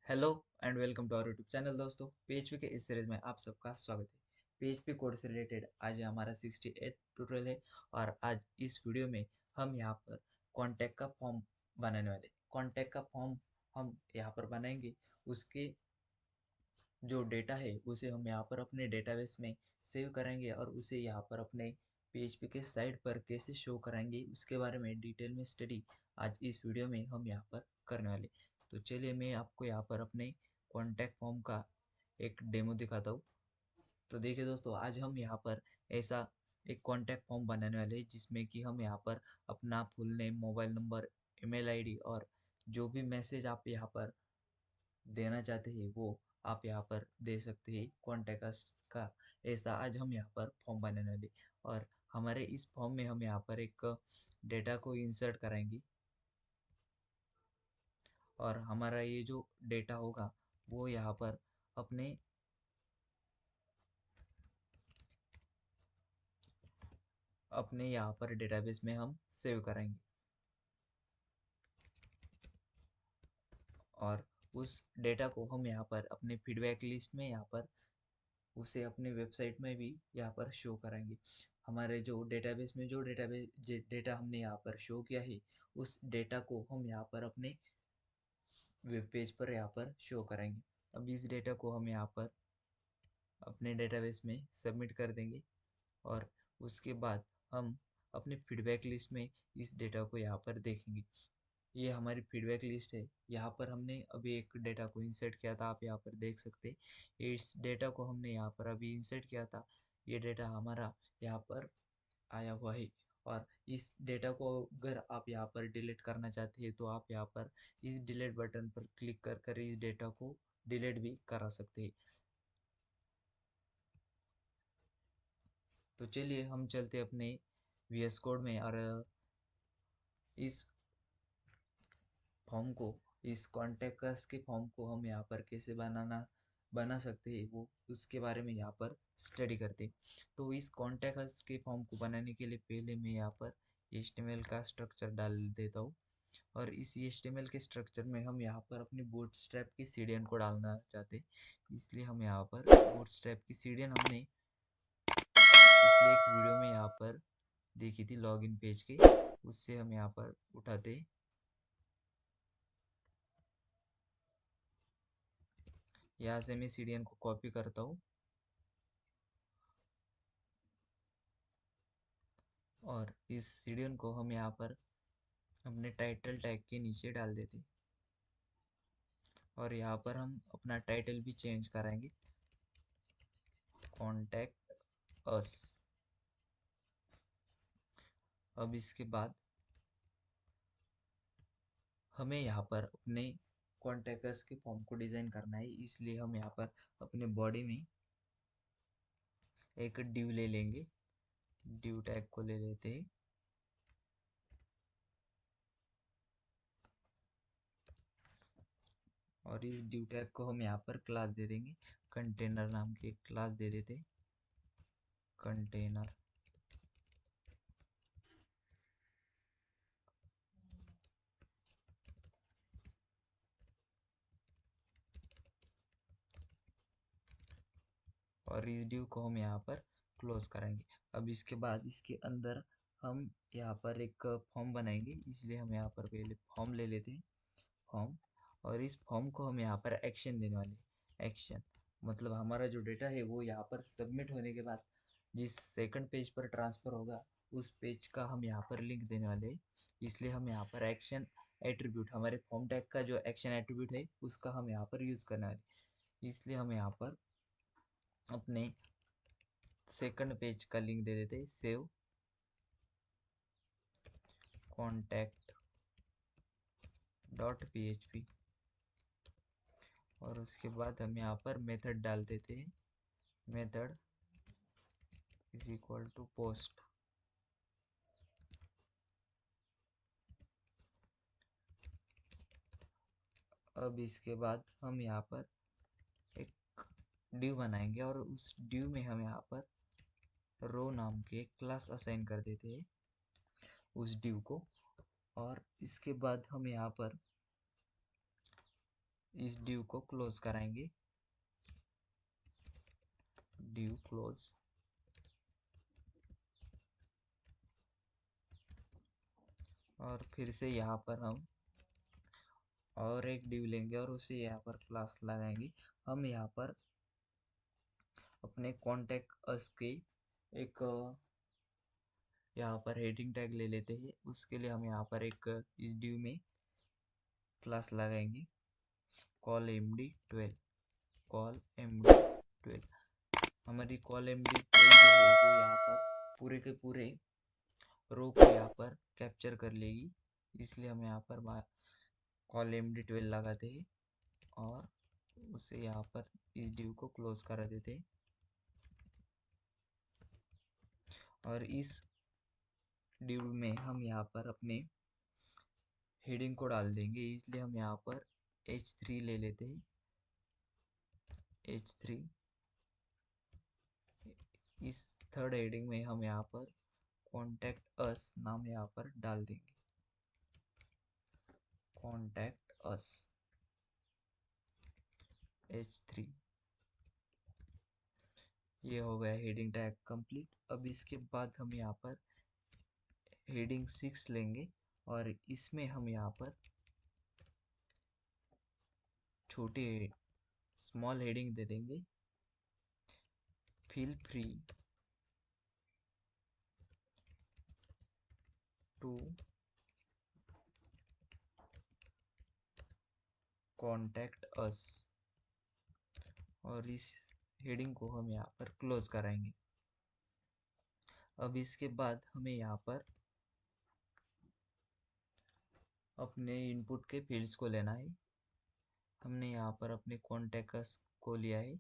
Hello and welcome to our YouTube channel दोस्तों। PHP के इस सीरीज में आप सबका स्वागत है। पीएचपी कोड से रिलेटेड आज हमारा 68 ट्यूटोरियल है और आज इस वीडियो में हम यहाँ पर कॉन्टैक्ट का फॉर्म बनाने वाले। कॉन्टैक्ट का फॉर्म हम यहाँ पर बनाएंगे। उसके जो डेटा है उसे हम यहाँ पर अपने डेटाबेस में सेव करेंगे और उसे यहाँ पर अपने पीएचपी के साइट पर कैसे शो कराएंगे उसके बारे में डिटेल में स्टडी आज इस वीडियो में हम यहाँ पर करने वाले। तो चलिए मैं आपको यहाँ पर अपने कॉन्टैक्ट फॉर्म का एक डेमो दिखाता हूँ। तो देखिए दोस्तों, आज हम यहाँ पर ऐसा एक कॉन्टैक्ट फॉर्म बनाने वाले हैं जिसमें कि हम यहाँ पर अपना full name, mobile number, email ID और जो भी मैसेज आप यहाँ पर देना चाहते हैं वो आप यहाँ पर दे सकते हैं। कॉन्टैक्ट अस का ऐसा आज हम यहाँ पर फॉर्म बनाने वाले और हमारे इस फॉर्म में हम यहाँ पर एक डेटा को इंसर्ट कराएंगे और हमारा ये जो डेटा होगा वो यहाँ पर अपने अपने यहाँ पर डेटाबेस में हम सेव कराएंगे और उस डेटा को हम यहाँ पर अपने फीडबैक लिस्ट में यहाँ पर उसे अपने वेबसाइट में भी यहाँ पर शो कराएंगे। हमारे जो डेटाबेस में जो डेटा हमने यहाँ पर शो किया है उस डेटा को हम यहाँ पर अपने वेब पेज पर यहाँ पर शो कराएंगे। अब इस डेटा को हम यहाँ पर अपने डेटाबेस में सबमिट कर देंगे और उसके बाद हम अपने फीडबैक लिस्ट में इस डेटा को यहाँ पर देखेंगे। ये हमारी फीडबैक लिस्ट है। यहाँ पर हमने अभी एक डेटा को इंसर्ट किया था, आप यहाँ पर देख सकते हैं। इस डेटा को हमने यहाँ पर अभी इंसर्ट किया था। ये डेटा हमारा यहाँ पर आया हुआ है और इस डेटा को अगर आप यहाँ पर डिलीट करना चाहते हैं तो आप यहाँ पर इस डिलीट बटन पर क्लिक कर कर इस डेटा को डिलीट भी करा सकते हैं। तो चलिए हम चलते अपने वीएस कोड में और इस फॉर्म को इस कॉन्टेक्ट के फॉर्म को हम यहाँ पर कैसे बना सकते हैं वो उसके बारे में यहाँ पर स्टडी करते हैं। तो इस कॉन्टेक्ट के फॉर्म को बनाने के लिए पहले मैं यहाँ पर HTML का स्ट्रक्चर डाल देता हूँ और इस HTML के स्ट्रक्चर में हम यहाँ पर अपनी बूटस्ट्रैप की सीडीएन को डालना चाहते हैं। इसलिए हम यहाँ पर बूटस्ट्रैप की सीडीएन हमने पिछले एक वीडियो में यहाँ पर देखी थी लॉगिन पेज के, उससे हम यहाँ पर उठाते। यहाँ से मैं सीडीएन को कॉपी करता हूँ और इस सीडीएन को हम यहाँ पर अपने टाइटल टैग के नीचे डाल देते और यहाँ पर हम अपना टाइटल भी चेंज कराएंगे, कॉन्टैक्ट अस। अब इसके बाद हमें यहाँ पर अपने कॉन्टैक्ट अस के फॉर्म को डिज़ाइन करना है, इसलिए हम यहाँ पर अपने बॉडी में एक डिव ले लेंगे। डिव टैग को ले लेते हैं और इस डिव टैग को हम यहाँ पर क्लास दे देंगे। कंटेनर नाम की एक क्लास दे देते, कंटेनर। और इस डिव को हम यहाँ पर क्लोज कराएंगे। अब इसके बाद इसके अंदर हम यहाँ पर एक फॉर्म बनाएंगे, इसलिए हम यहाँ पर पहले फॉर्म ले लेते हैं, फॉर्म। और इस फॉर्म को हम यहाँ पर एक्शन देने वाले। एक्शन मतलब हमारा जो डेटा है वो यहाँ पर सबमिट होने के बाद जिस सेकंड पेज पर ट्रांसफर होगा उस पेज का हम यहाँ पर लिंक देने वाले हैं। इसलिए हम यहाँ पर एक्शन एट्रीब्यूट, हमारे फॉर्म टैग का जो एक्शन एट्रीब्यूट है उसका हम यहाँ पर यूज़ करने वाले। इसलिए हम यहाँ पर अपने सेकंड पेज का लिंक दे देते, सेव कॉन्टैक्ट डॉट php और उसके बाद हम यहाँ पर मेथड डाल देते हैं, method is equal to post. अब इसके बाद हम यहाँ पर एक डिव बनाएंगे और उस डिव में हम यहाँ पर रो नाम के एक क्लास असाइन कर देते हैं उस डिव को। और इसके बाद हम यहाँ पर इस div को क्लोज कराएंगे, div क्लोज। और फिर से यहाँ पर हम और एक div लेंगे और उसे यहाँ पर क्लास लगाएंगे। हम यहाँ पर अपने कॉन्टेक्ट अस के एक यहाँ पर हेडिंग टैग ले लेते हैं। उसके लिए हम यहाँ पर एक इस div में क्लास लगाएंगे, कॉल md12, कॉल md12। हमारी कॉल md12 जो है वो यहाँ पर पूरे के पूरे रो को यहाँ पर कैप्चर कर लेगी, इसलिए हम यहाँ पर कॉल md12 लगाते हैं और उसे यहाँ पर इस div को क्लोज करा देते हैं। और इस div में हम यहाँ पर अपने हेडिंग को डाल देंगे, इसलिए हम यहाँ पर h3 ले लेते हैं, h3। इस थर्ड हेडिंग में हम यहाँ पर कॉन्टैक्ट अस नाम यहाँ पर डाल देंगे, कॉन्टैक्ट अस h3। ये हो गया हेडिंग टैग कंप्लीट। अब इसके बाद हम यहाँ पर हेडिंग 6 लेंगे और इसमें हम यहाँ पर छोटी स्मॉल हेडिंग दे देंगे, feel free to contact us. और इस हेडिंग को हम यहाँ पर क्लोज कराएंगे। अब इसके बाद हमें यहाँ पर अपने इनपुट के फील्ड्स को लेना है। हमने यहाँ पर अपने कॉन्टैक्ट अस को लिया है,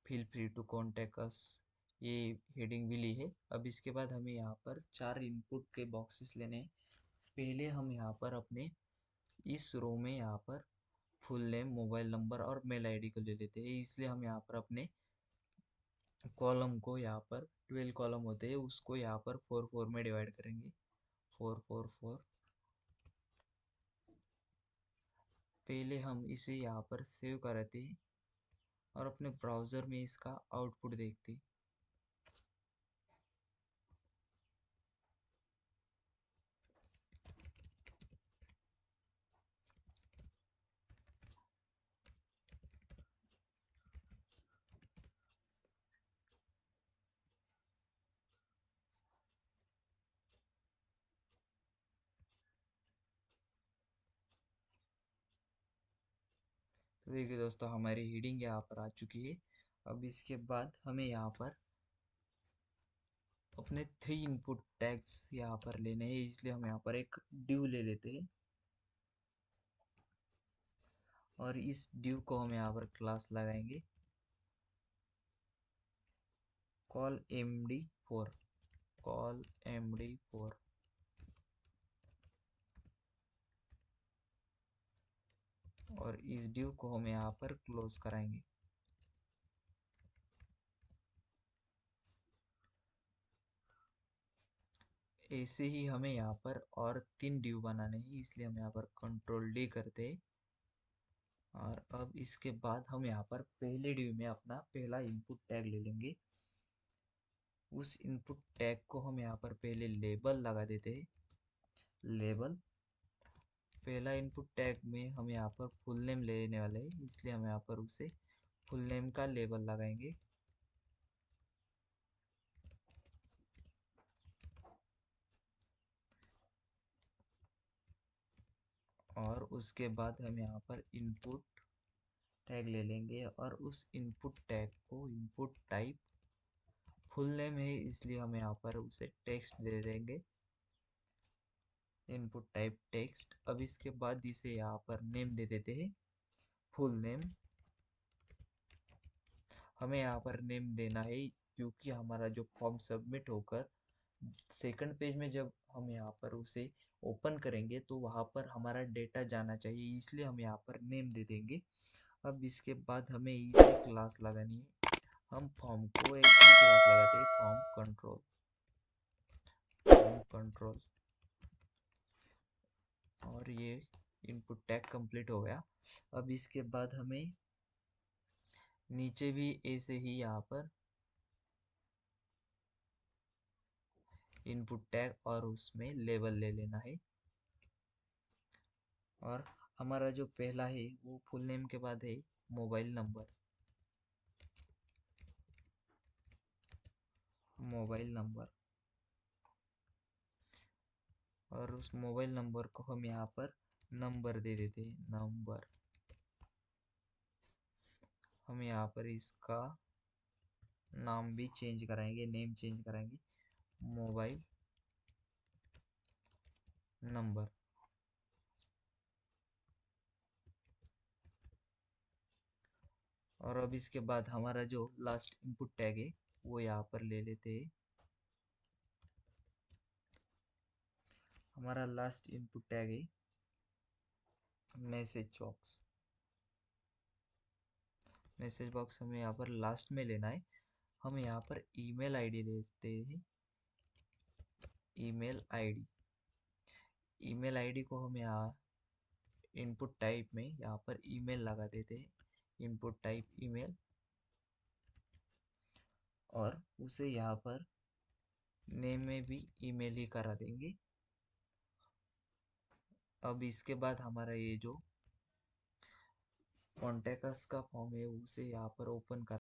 feel free to contact us, ये हेडिंग भी ली है। अब इसके बाद हमें यहाँ पर 4 इनपुट के बॉक्सेस लेने हैं। पहले हम यहाँ पर अपने इस रो में यहाँ पर फुल नेम, मोबाइल नंबर और मेल आईडी को ले लेते हैं, इसलिए हम यहाँ पर अपने कॉलम को यहाँ पर 12 कॉलम होते हैं उसको यहाँ पर 4 में डिवाइड करेंगे, 4 पहले हम इसे यहाँ पर सेव करते हैं और अपने ब्राउज़र में इसका आउटपुट देखते हैं। तो देखिए दोस्तों, हमारी हेडिंग यहाँ पर आ चुकी है। अब इसके बाद हमें यहाँ पर अपने 3 इनपुट टैग्स यहाँ पर लेने हैं, इसलिए हम यहाँ पर एक div ले लेते हैं और इस div को हम यहाँ पर क्लास लगाएंगे, कॉल md4, कॉल md4। और इस div को हम यहाँ पर क्लोज कराएंगे। ऐसे ही हमें यहाँ पर और 3 div बनाने हैं, इसलिए हम यहाँ पर कंट्रोल D करते हैं। और अब इसके बाद हम यहाँ पर पहले div में अपना पहला इनपुट टैग ले लेंगे। उस इनपुट टैग को हम यहाँ पर पहले लेबल लगा देते हैं, लेबल। पहला इनपुट टैग में हम यहाँ पर फुल नेम लेने वाले हैं, इसलिए हम यहाँ पर उसे फुल नेम का लेबल लगाएंगे। और उसके बाद हम यहाँ पर इनपुट टैग ले लेंगे और उस इनपुट टैग को इनपुट टाइप फुल नेम है, इसलिए हम यहाँ पर उसे टेक्स्ट दे देंगे, इनपुट टाइप टेक्स्ट। अब इसके बाद इसे यहाँ पर नेम दे देते हैं, फुल नेम। हमें यहाँ पर नेम देना है क्योंकि हमारा जो फॉर्म सबमिट होकर सेकंड पेज में जब हम यहाँ पर उसे ओपन करेंगे तो वहाँ पर हमारा डेटा जाना चाहिए, इसलिए हम यहाँ पर नेम दे देंगे। अब इसके बाद हमें इसे क्लास लगानी है। हम फॉर्म को एक ही क्लास लगाते हैं, फॉर्म कंट्रोल, फॉर्म कंट्रोल। और ये इनपुट टैग कंप्लीट हो गया। अब इसके बाद हमें नीचे भी ऐसे ही यहाँ पर इनपुट टैग और उसमें लेबल ले लेना है। और हमारा जो पहला है वो फुल नेम के बाद है मोबाइल नंबर। मोबाइल नंबर और उस मोबाइल नंबर को हम यहाँ पर नंबर दे देते हैं, नंबर। हम यहाँ पर इसका नाम भी चेंज कराएंगे, नेम चेंज कराएंगे, मोबाइल नंबर। और अब इसके बाद हमारा जो लास्ट इनपुट टैग है वो यहाँ पर ले लेते हैं। हमारा लास्ट इनपुट टैग है मैसेज बॉक्स। मैसेज बॉक्स हमें यहाँ पर लास्ट में लेना है। हम यहाँ पर ईमेल आईडी लेते हैं, ईमेल आईडी। ईमेल आईडी को हम यहाँ इनपुट टाइप में यहाँ पर ईमेल लगा देते हैं, इनपुट टाइप ईमेल। और उसे यहाँ पर नेम में भी ईमेल ही करा देंगे। अब इसके बाद हमारा ये जो कॉन्टैक्ट्स का फॉर्म है उसे यहाँ पर ओपन कर।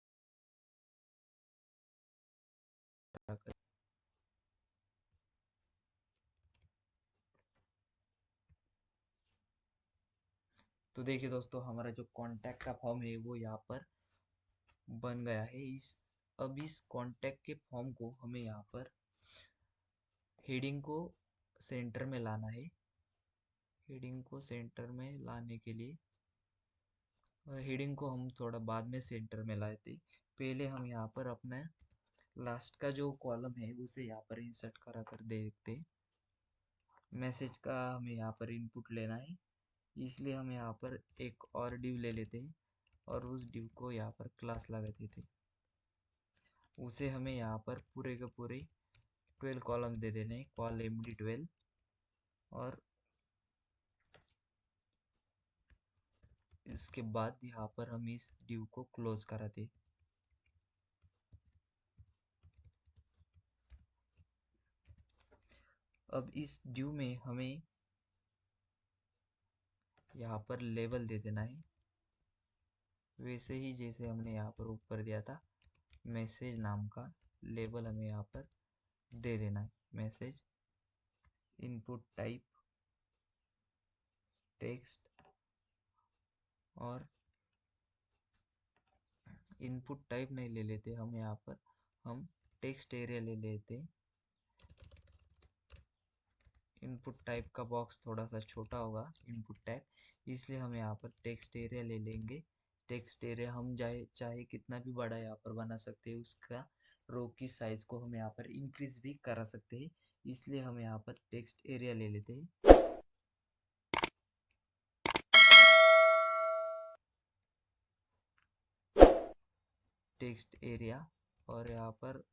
तो देखिए दोस्तों, हमारा जो कॉन्टैक्ट का फॉर्म है वो यहाँ पर बन गया है। अब इस कॉन्टैक्ट के फॉर्म को हमें यहाँ पर हेडिंग को सेंटर में लाना है। हेडिंग को सेंटर में लाने के लिए हेडिंग को हम थोड़ा बाद में सेंटर में लाए थे। पहले हम यहाँ पर अपना लास्ट का जो कॉलम है उसे यहाँ पर इंसर्ट करा कर देखते। मैसेज का हमें यहाँ पर इनपुट लेना है, इसलिए हम यहाँ पर एक और डिव ले लेते हैं और उस डिव को यहाँ पर क्लास लगा देते। उसे हमें यहाँ पर पूरे के पूरे 12 कॉलम दे देने हैं, कॉल md12। और इसके बाद यहाँ पर हम इस डिव को क्लोज कराते। अब इस डिव में हमें यहाँ पर लेबल दे देना है, वैसे ही जैसे हमने यहाँ पर ऊपर दिया था। मैसेज नाम का लेबल हमें यहाँ पर दे देना है, मैसेज। Input type text. और इनपुट टाइप नहीं ले लेते हम यहाँ पर, हम टेक्स्ट एरिया ले लेते। इनपुट टाइप का बॉक्स थोड़ा सा छोटा होगा इनपुट टैग, इसलिए हम यहाँ पर टेक्स्ट एरिया ले लेंगे। टेक्स्ट एरिया हम चाहे कितना भी बड़ा यहाँ पर बना सकते हैं। उसका रो की साइज को हम यहाँ पर इंक्रीज भी करा सकते हैं, इसलिए हम यहाँ पर टेक्स्ट एरिया ले लेते हैं। टेक्स्ट एरिया और यहाँ पर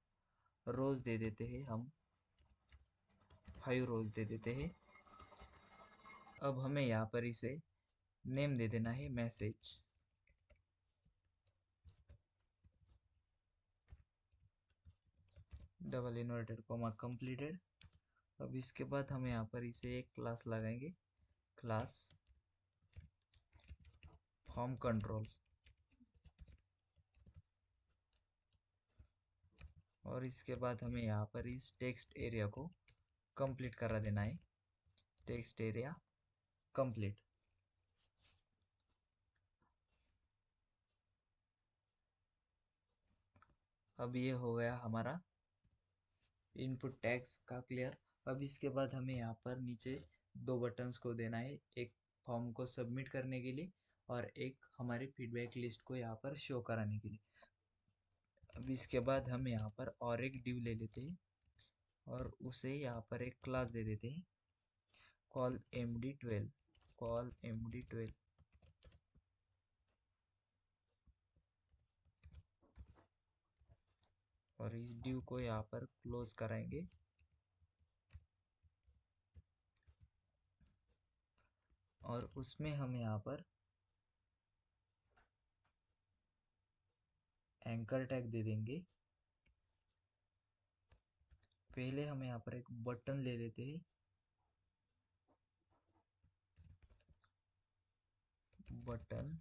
रोज दे देते हैं, हम 5 रोज दे देते हैं। अब हमें यहाँ पर इसे नेम दे देना है, message. Double inverted comma completed. अब इसके बाद हम यहाँ पर इसे एक क्लास लगाएंगे, क्लास फॉर्म कंट्रोल। और इसके बाद हमें यहाँ पर इस टेक्स्ट एरिया को कंप्लीट करा देना है, टेक्स्ट एरिया कंप्लीट। अब ये हो गया हमारा इनपुट टैग्स का क्लियर। अब इसके बाद हमें यहाँ पर नीचे 2 बटन्स को देना है, एक फॉर्म को सबमिट करने के लिए और एक हमारी फीडबैक लिस्ट को यहाँ पर शो कराने के लिए। अब इसके बाद हम यहाँ पर और एक डिव ले लेते हैं और उसे यहाँ पर एक क्लास दे देते हैं, कॉल md12, कॉल md12। और इस डिव को यहाँ पर क्लोज कराएंगे। और उसमें हम यहाँ पर एंकर टैग दे देंगे। पहले हम यहाँ पर एक बटन ले लेते हैं, बटन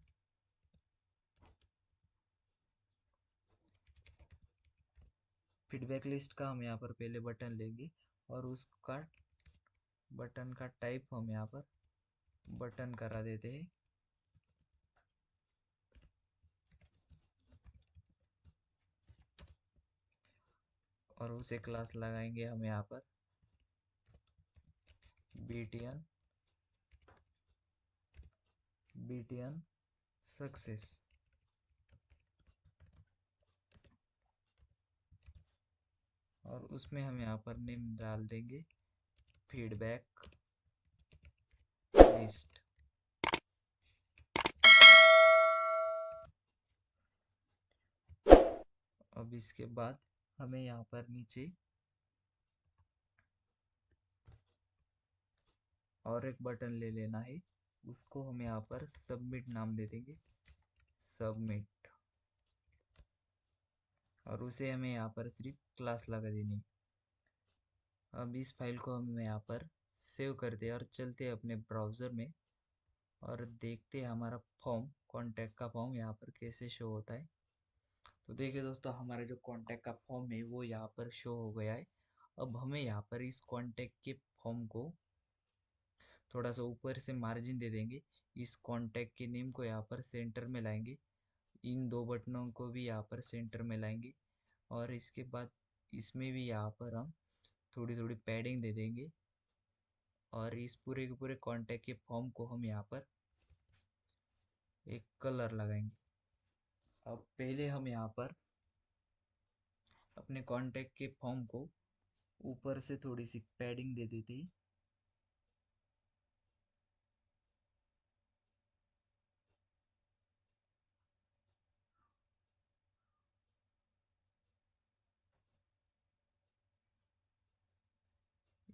फीडबैक लिस्ट का हम यहाँ पर पहले बटन लेंगे और उसका बटन का टाइप हम यहाँ पर बटन करा देते हैं। और उसे क्लास लगाएंगे हम यहाँ पर btn सक्सेस। और उसमें हम यहाँ पर नेम डाल देंगे फीडबैक लिस्ट। अब इसके बाद हमें यहाँ पर नीचे और एक बटन ले लेना है, उसको हम यहाँ पर सबमिट नाम दे देंगे, सबमिट। और उसे हमें यहाँ पर सिर्फ क्लास लगा देनी। अब इस फाइल को हम यहाँ पर सेव करते हैं और चलते हैं अपने ब्राउज़र में और देखते हैं हमारा फॉर्म, कॉन्टैक्ट का फॉर्म यहाँ पर कैसे शो होता है। तो देखिए दोस्तों, हमारा जो कॉन्टैक्ट का फॉर्म है वो यहाँ पर शो हो गया है। अब हमें यहाँ पर इस कॉन्टैक्ट के फॉर्म को थोड़ा सा ऊपर से मार्जिन दे देंगे। इस कॉन्टैक्ट के नेम को यहाँ पर सेंटर में लाएंगे, इन दो बटनों को भी यहाँ पर सेंटर में लाएंगे। और इसके बाद इसमें भी यहाँ पर हम थोड़ी थोड़ी पैडिंग दे देंगे और इस पूरे के पूरे कॉन्टैक्ट के फॉर्म को हम यहाँ पर एक कलर लगाएंगे। अब पहले हम यहाँ पर अपने कॉन्टैक्ट के फॉर्म को ऊपर से थोड़ी सी पैडिंग दे देते हैं।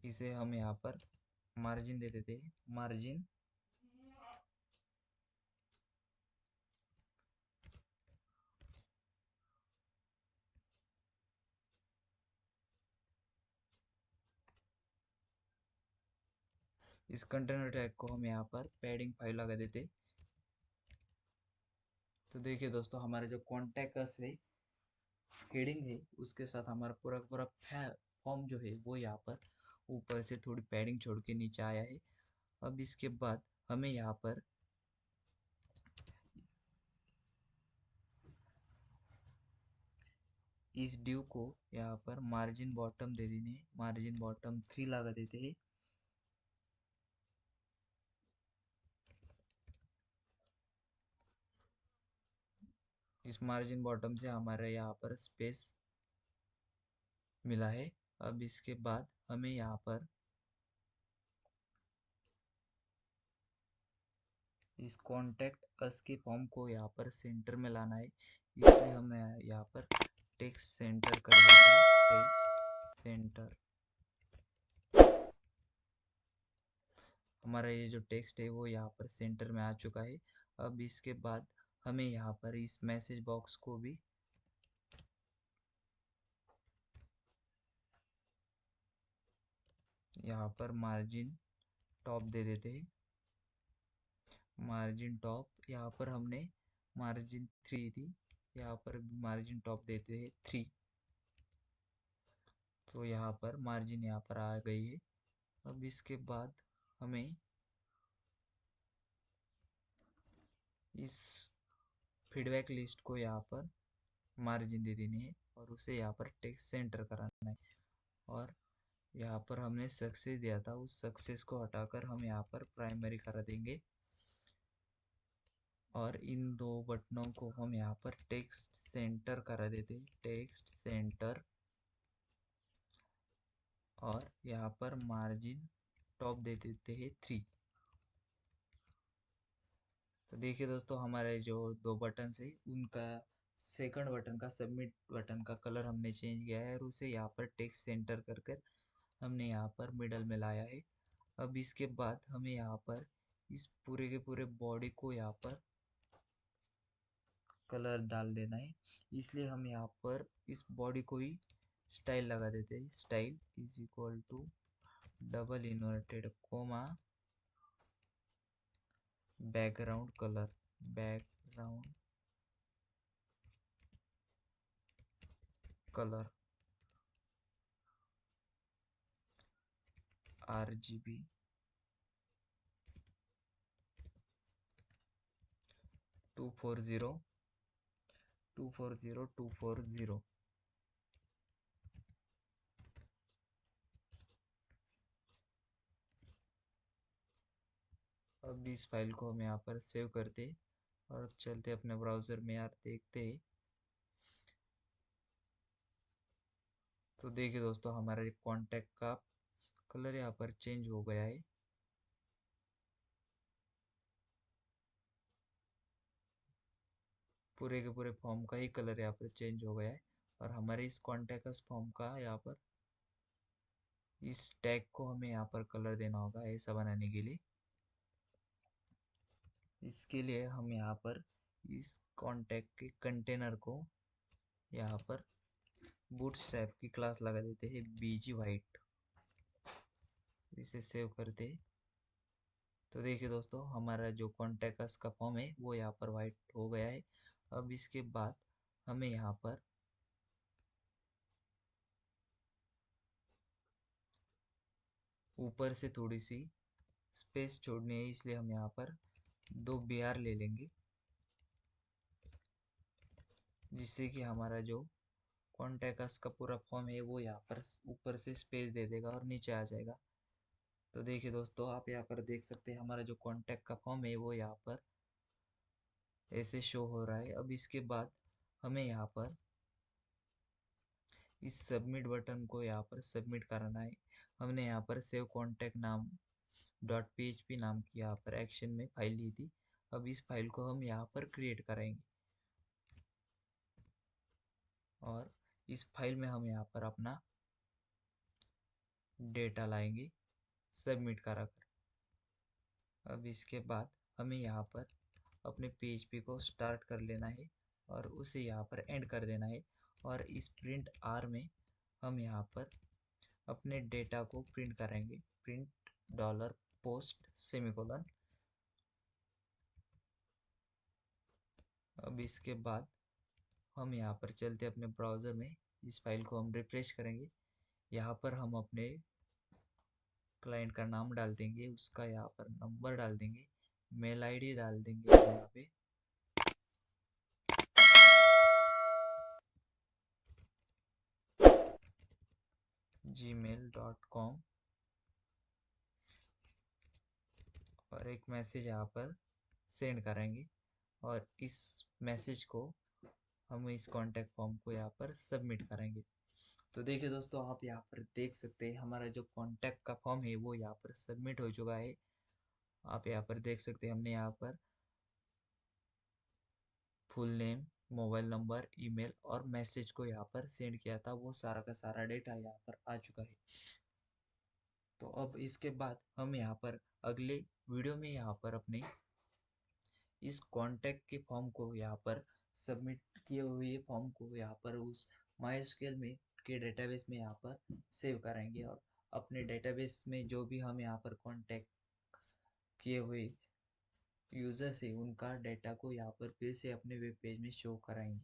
इसे हम यहाँ पर मार्जिन दे देते हैं, मार्जिन। इस कंटेनर टैग को हम यहाँ पर पैडिंग 5 लगा देते। तो देखिए दोस्तों, हमारा जो कॉन्टैक्ट है हेडिंग है उसके साथ हमारा पूरा पूरा फॉर्म जो है वो यहाँ पर ऊपर से थोड़ी पैडिंग छोड़ के नीचे आया है। अब इसके बाद हमें यहाँ पर इस ड्यू को यहाँ पर मार्जिन बॉटम दे देने, मार्जिन बॉटम 3 लगा देते हैं। इस मार्जिन बॉटम से हमारे यहाँ पर स्पेस मिला है। अब इसके बाद हमें यहाँ पर इस कॉन्टैक्ट अस के फॉर्म को यहाँ पर सेंटर में लाना है, इसलिए हम यहाँ पर टेक्स्ट सेंटर कर देते हैं, टेक्स्ट सेंटर। हमारा ये जो टेक्स्ट है वो यहाँ पर सेंटर में आ चुका है। अब इसके बाद हमें यहाँ पर इस मैसेज बॉक्स को भी यहाँ पर मार्जिन टॉप दे देते हैं, मार्जिन टॉप। यहाँ पर हमने मार्जिन 3 थी, यहाँ पर मार्जिन टॉप देते हैं 3। तो यहाँ पर मार्जिन यहाँ पर आ गई है। अब इसके बाद हमें इस फीडबैक लिस्ट को यहाँ पर मार्जिन दे देनी है और उसे यहाँ पर टेक्स्ट सेंटर कराना है। और यहाँ पर हमने सक्सेस दिया था, उस सक्सेस को हटाकर हम यहाँ पर प्राइमरी करा देंगे। और इन दो बटनों को हम यहाँ पर टेक्स्ट सेंटर करा देते हैं, टेक्स्ट सेंटर। और यहाँ पर मार्जिन टॉप दे देते हैं 3। तो देखिए दोस्तों, हमारे जो दो बटन है उनका सेकंड बटन का, सबमिट बटन का कलर हमने चेंज किया है और उसे यहाँ पर टेक्स्ट सेंटर कर कर हमने यहाँ पर मिडल में लाया है। अब इसके बाद हमें यहाँ पर इस पूरे के पूरे बॉडी को यहाँ पर कलर डाल देना है। इसलिए हम यहाँ पर इस बॉडी को ही स्टाइल लगा देते हैं। Style is equal to double inverted comma background colour, background colour RGB 240 240 240। अब इस फाइल को हम यहाँ पर सेव करते और चलते अपने ब्राउज़र में यार देखते हैं। तो देखिए दोस्तों, हमारा कॉन्टैक्ट का कलर यहाँ पर चेंज हो गया है। पूरे के पूरे फॉर्म का ही कलर यहाँ पर चेंज हो गया है। और हमारे इस कॉन्टैक्ट फॉर्म का यहाँ पर इस टैग को हमें यहाँ पर कलर देना होगा ऐसा बनाने के लिए। इसके लिए हम यहाँ पर इस कॉन्टैक्ट के कंटेनर को यहाँ पर बूटस्ट्रैप की क्लास लगा देते हैं BG White। इसे सेव करते। तो देखिए दोस्तों, हमारा जो कॉन्टैक्ट का फॉर्म है वो यहाँ पर वाइट हो गया है। अब इसके बाद हमें यहाँ पर ऊपर से थोड़ी सी स्पेस छोड़नी है, इसलिए हम यहाँ पर 2 BR ले लेंगे, जिससे कि हमारा जो कॉन्टैक्ट का पूरा फॉर्म है वो यहाँ पर ऊपर से स्पेस दे देगा और नीचे आ जाएगा। तो देखिए दोस्तों, आप यहाँ पर देख सकते हैं हमारा जो कॉन्टैक्ट का फॉर्म है वो यहाँ पर ऐसे शो हो रहा है। अब इसके बाद हमें यहाँ पर इस सबमिट बटन को यहाँ पर सबमिट कराना है। हमने यहाँ पर सेव कॉन्टैक्ट नाम .php नाम की यहाँ पर एक्शन में फाइल ली थी। अब इस फाइल को हम यहाँ पर क्रिएट कराएंगे और इस फाइल में हम यहाँ पर अपना डेटा लाएंगे सबमिट करा कर। अब इसके बाद हमें यहाँ पर अपने PHP को स्टार्ट कर लेना है और उसे यहाँ पर एंड कर देना है। और इस प्रिंट R में हम यहाँ पर अपने डेटा को प्रिंट करेंगे, प्रिंट $post सेमीकोलन। अब इसके बाद हम यहाँ पर चलते अपने ब्राउज़र में, इस फाइल को हम रिफ्रेश करेंगे। यहाँ पर हम अपने क्लाइंट का नाम डाल देंगे, उसका यहाँ पर नंबर डाल देंगे, मेल ID डाल देंगे यहाँ पे। gmail.com और एक मैसेज यहाँ पर सेंड करेंगे और इस मैसेज को हम इस कॉन्टैक्ट फॉर्म को यहाँ पर सबमिट करेंगे। तो देखिए दोस्तों, आप यहाँ पर देख सकते हैं हमारा जो कॉन्टैक्ट का फॉर्म है वो यहाँ पर सबमिट हो चुका है। आप यहाँ पर देख सकते हैं हमने यहाँ पर full name, mobile number, email और मैसेज को यहाँ पर सेंड किया था, वो सारा का सारा डेटा यहाँ पर आ चुका है। तो अब इसके बाद हम यहाँ पर अगले वीडियो में यहाँ पर अपने इस कॉन्टैक्ट के फॉर्म को यहाँ पर सबमिट किए हुए फॉर्म को यहाँ पर उस MySQL में के डेटाबेस में यहाँ पर सेव कराएंगे और अपने डेटाबेस में जो भी हम यहाँ पर कॉन्टैक्ट किए हुए यूजर से उनका डेटा को यहाँ पर फिर से अपने वेब पेज में शो कराएंगे।